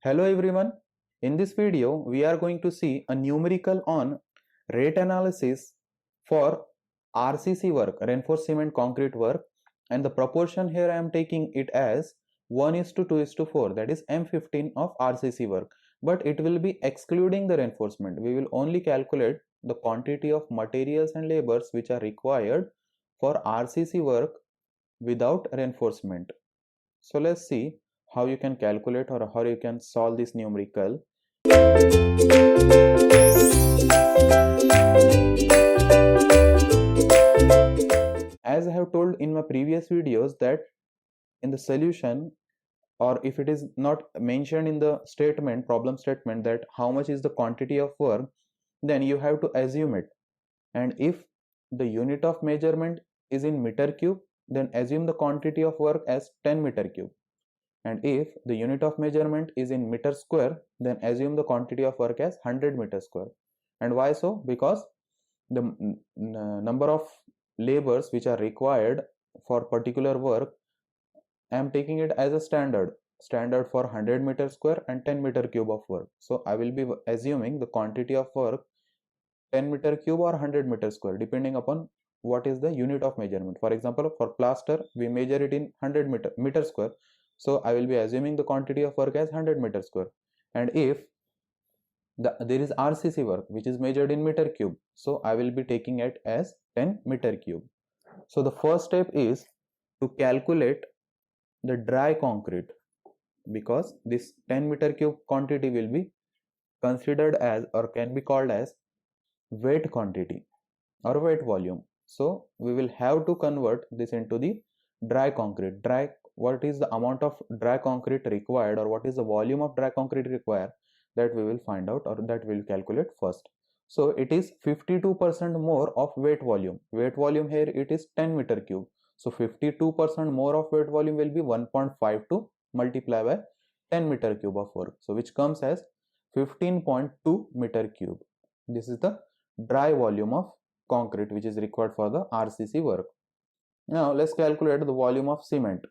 Hello everyone. In this video, we are going to see a numerical on rate analysis for RCC work, reinforced cement concrete work, and the proportion here I am taking it as 1 is to 2 is to 4, that is M15 of RCC work, but it will be excluding the reinforcement. We will only calculate the quantity of materials and labors which are required for RCC work without reinforcement. So let's see how you can calculate or how you can solve this numerical. As I have told in my previous videos that in the solution, or if it is not mentioned in the statement, problem statement, that how much is the quantity of work, then you have to assume it. And if the unit of measurement is in meter cube, then assume the quantity of work as 10 meter cube. And if the unit of measurement is in meter square, then assume the quantity of work as 100 meter square. And why so? Because the number of labors which are required for particular work, I am taking it as a standard for 100 meter square and 10 meter cube of work. So I will be assuming the quantity of work 10 meter cube or 100 meter square, depending upon what is the unit of measurement. For example, for plaster, we measure it in 100 meter square. So I will be assuming the quantity of work as 100 meter square. And if there is RCC work which is measured in meter cube, so I will be taking it as 10 meter cube. So the first step is to calculate the dry concrete, because this 10 meter cube quantity will be considered as, or can be called as, weight quantity or weight volume. So we will have to convert this into the dry concrete. What is the amount of dry concrete required, or what is the volume of dry concrete required, that we will find out, or that we will calculate first. So it is 52% more of weight volume. Weight volume here it is 10 meter cube. So 52% more of weight volume will be 1.52 multiplied by 10 meter cube of work. So which comes as 15.2 meter cube. This is the dry volume of concrete which is required for the RCC work. Now let's calculate the volume of cement.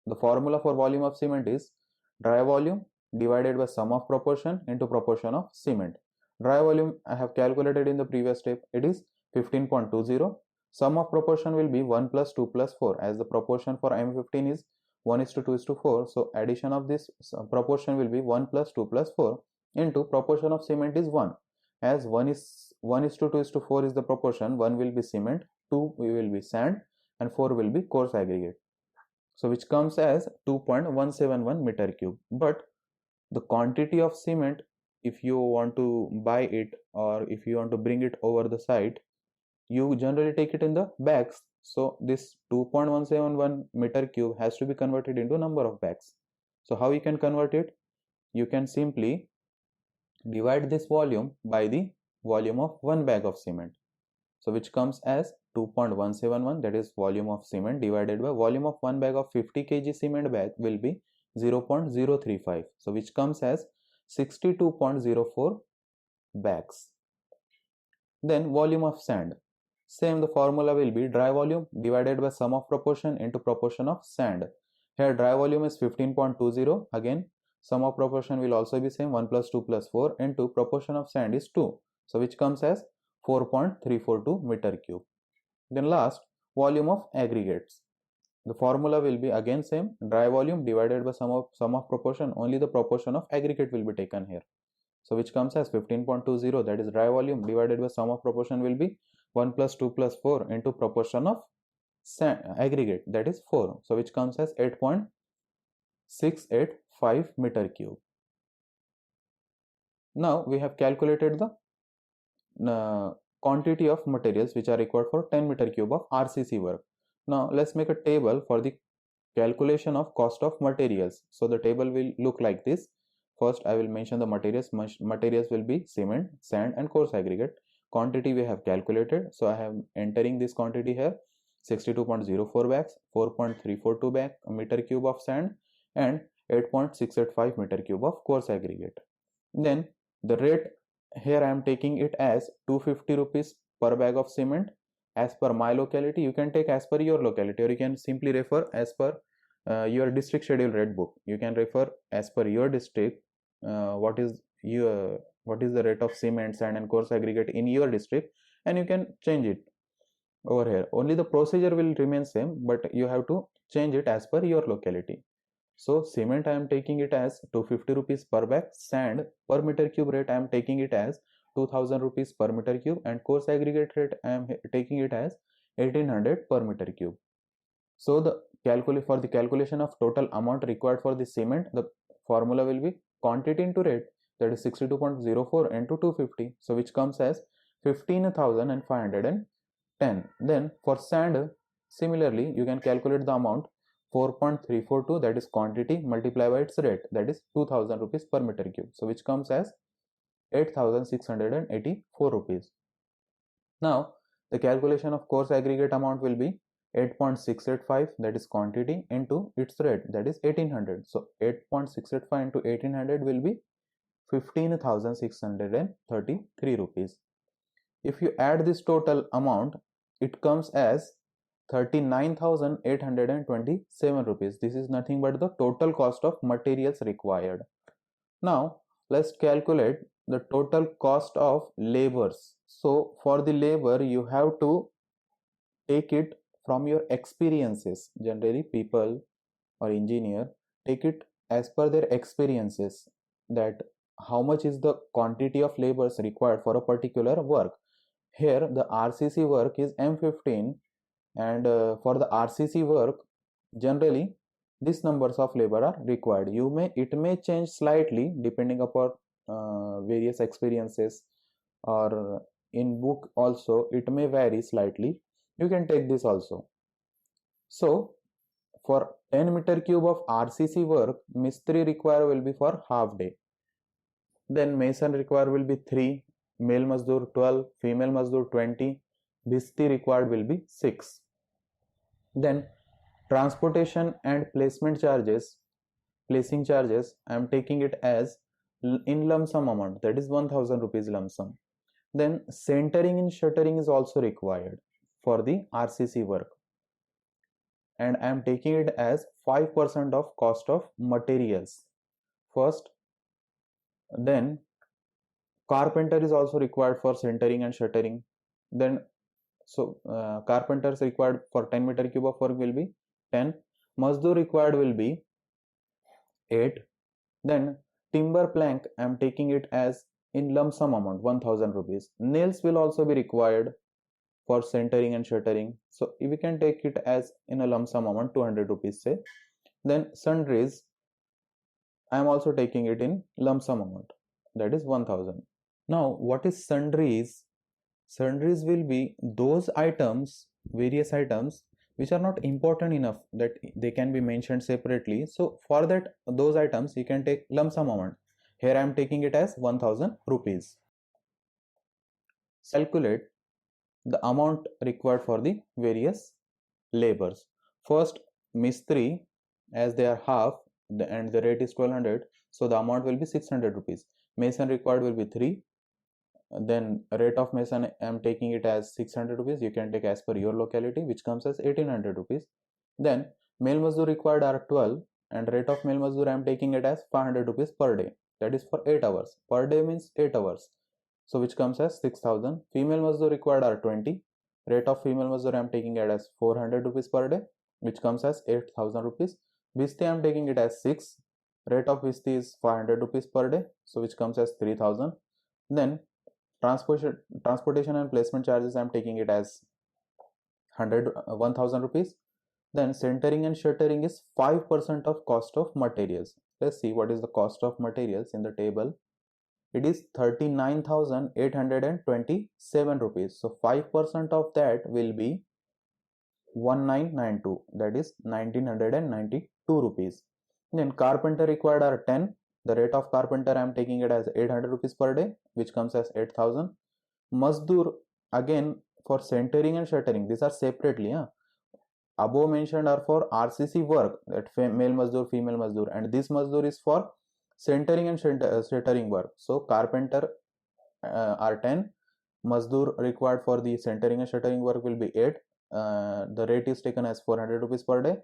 The formula for volume of cement is dry volume divided by sum of proportion into proportion of cement. Dry volume I have calculated in the previous step. It is 15.20. Sum of proportion will be 1 plus 2 plus 4, as the proportion for M15 is 1 is to 2 is to 4. So addition of this proportion will be 1 plus 2 plus 4 into proportion of cement is 1. As 1 is to 2 is to 4 is the proportion, 1 will be cement, 2 will be sand, and 4 will be coarse aggregate. So which comes as 2.171 meter cube. But the quantity of cement, if you want to buy it or if you want to bring it over the site, you generally take it in the bags. So this 2.171 meter cube has to be converted into number of bags. So how you can convert it? You can simply divide this volume by the volume of one bag of cement. So which comes as 2.171, that is volume of cement, divided by volume of one bag of 50 kg cement bag will be 0.035. So which comes as 62.04 bags. Then volume of sand. Same, the formula will be dry volume divided by sum of proportion into proportion of sand. Here dry volume is 15.20. Again sum of proportion will also be same, 1 plus 2 plus 4 into proportion of sand is 2. So which comes as 4.342 meter cube. Then last, volume of aggregates. The formula will be again same, dry volume divided by sum of proportion, only the proportion of aggregate will be taken here. So which comes as 15.20, that is dry volume divided by sum of proportion will be 1 plus 2 plus 4 into proportion of aggregate, that is 4. So which comes as 8.685 meter cube. Now we have calculated the quantity of materials which are required for 10 meter cube of RCC work. Now let's make a table for the calculation of cost of materials. So the table will look like this. First I will mention the materials. Materials will be cement, sand, and coarse aggregate. Quantity we have calculated, so I am entering this quantity here: 62.04 bags, 4.342 meter cube of sand, and 8.685 meter cube of coarse aggregate. Then the rate here I am taking it as 250 rupees per bag of cement as per my locality. You can take as per your locality, or you can simply refer as per your district schedule rate book. You can refer as per your district what is the rate of cement, sand and coarse aggregate in your district, and you can change it over here. Only the procedure will remain same, but you have to change it as per your locality. So cement I am taking it as 250 rupees per bag, sand per meter cube rate I am taking it as 2000 rupees per meter cube, and coarse aggregate rate I am taking it as 1800 per meter cube. So for the calculation of total amount required for the cement, the formula will be quantity into rate, that is 62.04 into 250, so which comes as 15,510. Then for sand, similarly you can calculate the amount 4.342, that is quantity, multiply by its rate, that is 2000 rupees per meter cube, so which comes as 8684 rupees. Now the calculation of coarse aggregate amount will be 8.685, that is quantity, into its rate, that is 1800. So 8.685 into 1800 will be 15,633 rupees. If you add this total amount, it comes as 39,827 rupees. This is nothing but the total cost of materials required. Now let's calculate the total cost of labors. So for the labor, you have to take it from your experiences. Generally people or engineer take it as per their experiences, that how much is the quantity of labors required for a particular work. Here the RCC work is M15, and for the RCC work generally these numbers of labor are required. It may change slightly depending upon various experiences, or in book also it may vary slightly. You can take this also. So for 10 meter cube of RCC work, Mistri require will be for half day. Then mason require will be 3, male mazdoor 12, female mazdoor 20, Bhisti required will be 6. Then transportation and placement charges, placing charges, I am taking it as in lump sum amount, that is 1000 rupees lump sum. Then centering and shuttering is also required for the RCC work, and I am taking it as 5% of cost of materials first. Then carpenter is also required for centering and shuttering. Then carpenters required for 10 meter cube of work will be 10, mazdoor required will be 8. Then timber plank I am taking it as in lump sum amount 1000 rupees. Nails will also be required for centering and shuttering, so we can take it as in a lump sum amount 200 rupees say. Then sundries I am also taking it in lump sum amount, that is 1000. Now what is sundries? Sundries will be those items, various items which are not important enough that they can be mentioned separately. So for that, those items you can take lump sum amount. Here I am taking it as 1000 rupees. Calculate the amount required for the various labors. First, Mistri, as they are half and the rate is 1200, so the amount will be 600 rupees. Mason required will be 3. Then rate of mason I am taking it as 600 rupees. You can take as per your locality, which comes as 1800 rupees. Then male mazdoor required are 12, and rate of male mazdoor I am taking it as 500 rupees per day, that is for 8 hours. Per day means 8 hours, so which comes as 6000. Female mazdoor required are 20, rate of female mazdoor I am taking it as 400 rupees per day, which comes as 8000 rupees. Bhisti I am taking it as 6, rate of Bhisti is 500 rupees per day, so which comes as 3000. Then transportation and placement charges I am taking it as 1000 rupees. Then centering and shuttering is 5% of cost of materials. Let's see what is the cost of materials in the table. It is 39,827 rupees. So 5% of that will be 1992, that is 1992 rupees. Then carpenter required are 10. The rate of carpenter I am taking it as 800 rupees per day, which comes as 8000. Mazdoor, again for centering and shuttering, these are separately. Above mentioned are for RCC work, that male mazdoor, female mazdoor, and this mazdoor is for centering and shuttering work. So carpenter are 10. Mazdoor required for the centering and shuttering work will be 8. The rate is taken as 400 rupees per day,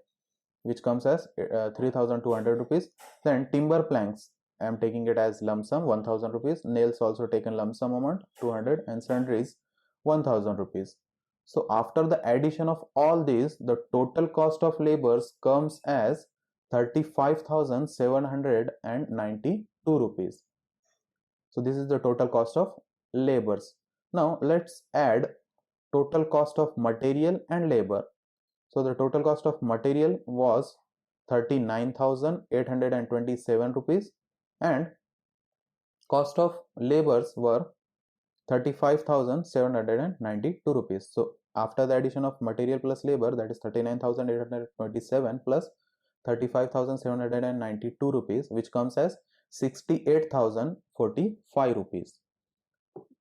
which comes as 3200 rupees. Then timber planks I am taking it as lump sum 1000 rupees. Nails also taken lump sum amount 200 and sundries 1000 rupees. So after the addition of all these, the total cost of labors comes as 35,792 rupees. So this is the total cost of labors. Now let's add total cost of material and labor. So the total cost of material was 39,827 rupees and cost of labors were 35,792 rupees. So after the addition of material plus labor, that is 39,827 plus 35,792 rupees, which comes as 68,045 rupees.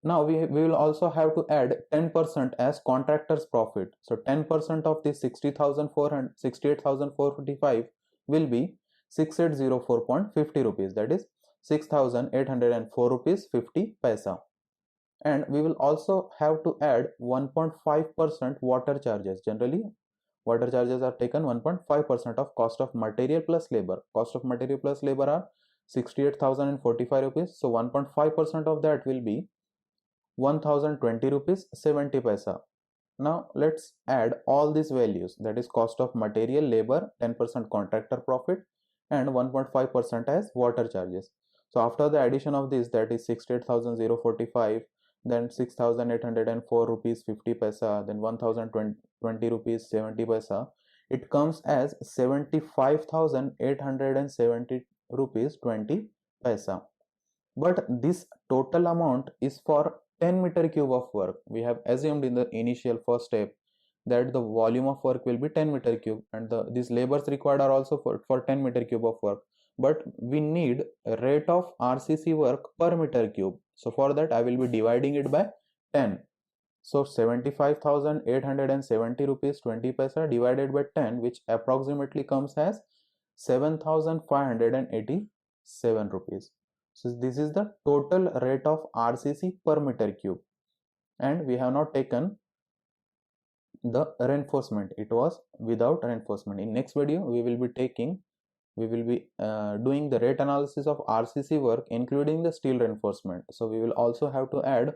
Now we will also have to add 10% as contractor's profit. So 10% of the 68,445 will be 6804.50 rupees, that is 6,804 rupees 50 paisa. And we will also have to add 1.5% water charges. Generally water charges are taken 1.5% of cost of material plus labor. Cost of material plus labor are 68,045 rupees. So 1.5% of that will be 1020 rupees 70 paisa. Now let's add all these values, that is cost of material, labor, 10% contractor profit and 1.5% as water charges. So after the addition of this, that is 68,045, then 6,804 rupees 50 paisa, then 1020 rupees 70 paisa, it comes as 75,870 rupees 20 paisa. But this total amount is for 10 meter cube of work. We have assumed in the initial first step that the volume of work will be 10 meter cube and these labors required are also for 10 meter cube of work. But we need a rate of RCC work per meter cube. So for that I will be dividing it by 10. So 75,870 rupees 20 paisa divided by 10, which approximately comes as 7,587 rupees. So this is the total rate of RCC per meter cube, and we have not taken the reinforcement. It was without reinforcement. In next video we will be doing the rate analysis of RCC work including the steel reinforcement. So we will also have to add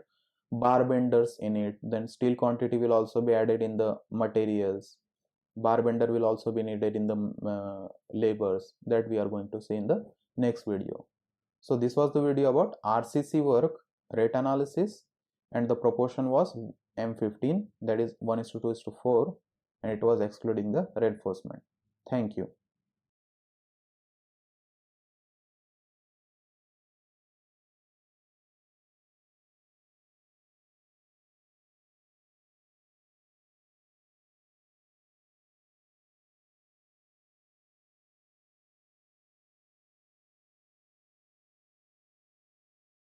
bar benders in it. Then steel quantity will also be added in the materials. Bar bender will also be needed in the labors, that we are going to see in the next video. So this was the video about RCC work rate analysis, and the proportion was M15, that is 1:2:4, and it was excluding the reinforcement. Thank you.